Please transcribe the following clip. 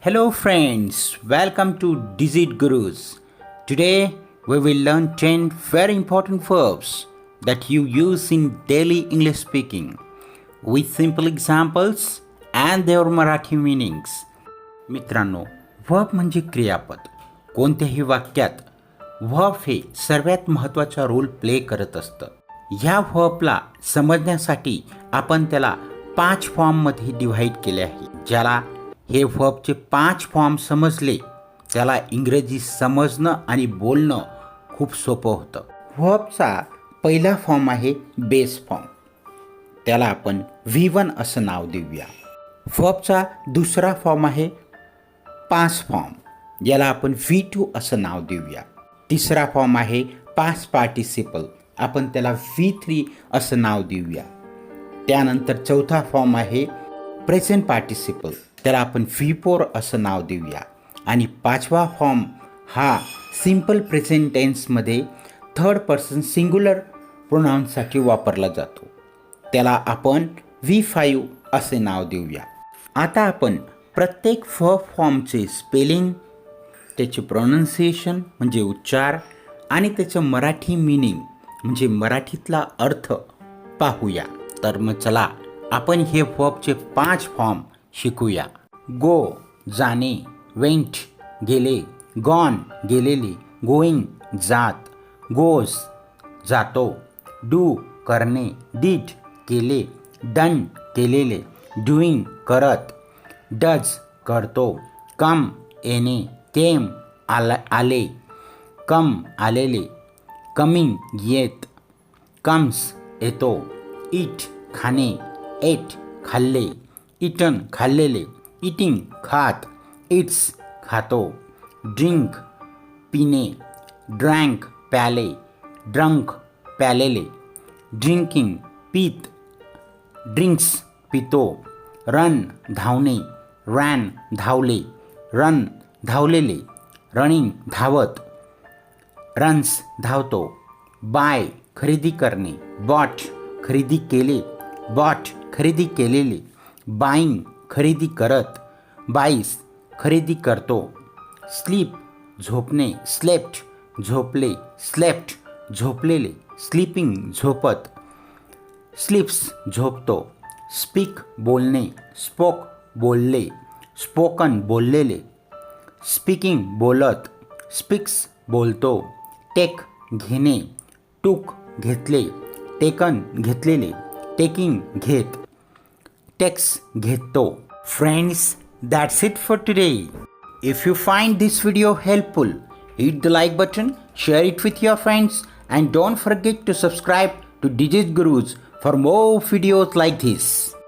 Hello friends, welcome to Digit Gurus. Today we will learn 10 very important verbs that you use in daily English speaking with simple examples and their Marathi meanings. मित्रांनो, verb म्हणजे क्रियापद. कोणत्याही वाक्यात verb हे सर्वात महत्त्वाचा role play करत असतं. ह्या वर्बला समजण्यासाठी आपण त्याला 5 फॉर्ममध्ये डिव्हाइड केले आहे. ज्याला हे वर्बचे 5 फॉर्म समजले त्याला इंग्रजी समजणं आणि बोलणं खूप सोपं होतं. वर्बचा पहिला फॉर्म आहे बेस फॉर्म. त्याला आपण V1 असं नाव देऊया. वर्बचा दुसरा फॉर्म आहे पास्ट फॉर्म. याला आपण V2 असं नाव देऊया. तिसरा फॉर्म आहे पास्ट पार्टिसिपल. आपण त्याला V3 असं नाव देऊया. त्यानंतर चौथा फॉर्म आहे प्रेझेंट पार्टिसिपल. त्याला आपण V4 असं नाव देऊया. आणि पाचवा फॉर्म हा सिम्पल प्रेझेंट टेन्समध्ये थर्ड पर्सन सिंग्युलर प्रोनाउन्ससाठी वापरला जातो. त्याला आपण V5 असे नाव देऊया. आता आपण प्रत्येक वर्ब फॉर्मचे स्पेलिंग, त्याचे प्रोनाउन्सिएशन म्हणजे उच्चार आणि त्याचं मराठी मीनिंग म्हणजे मराठीतला अर्थ पाहूया. तर मग चला आपण हे वर्बचे 5 फॉर्म शिकूया. गो जाणे, वेंट गेले, गॉन गेलेले, गोईंग जात, गोज जातो, डू करणे, डीड केले, डन केलेले, डुईंग करत, डज करतो, कम येणे, केम आले, कम आलेले, कमिंग येत, कम्स येतो, इट खाणे, एट खाल्ले, इटन खाल्लेले, इटिंग खात, इट्स खातो, ड्रिंक पिणे, ड्रँक प्याले, ड्रंक प्यालेले, ड्रिंकिंग पीत, ड्रिंक्स पितो, रन धावणे, रॅन धावले, रन धावलेले, रनिंग धावत, रन्स धावतो, बाय खरेदी करणे, बॉट खरेदी केले, बॉट खरेदी केलेले, बाईंग खरेदी करत, बाईस खरेदी करतो, स्लीप झोपणे, स्लेप्ट झोपले, स्लेप्ट झोपलेले, स्लीपिंग झोपत, स्लीप्स झोपतो, स्पीक बोलणे, स्पोक बोलले, स्पोकन बोललेले, स्पीकिंग बोलत, स्पीक्स बोलतो, टेक घेणे, टूक घेतले, टेकन घेतलेले, टेकिंग घेत, टेक्स घेतो. Friends, that's it for today. If you find this video helpful, hit the like button, share it with your friends, and don't forget to subscribe to Digit Gurus for more videos like this.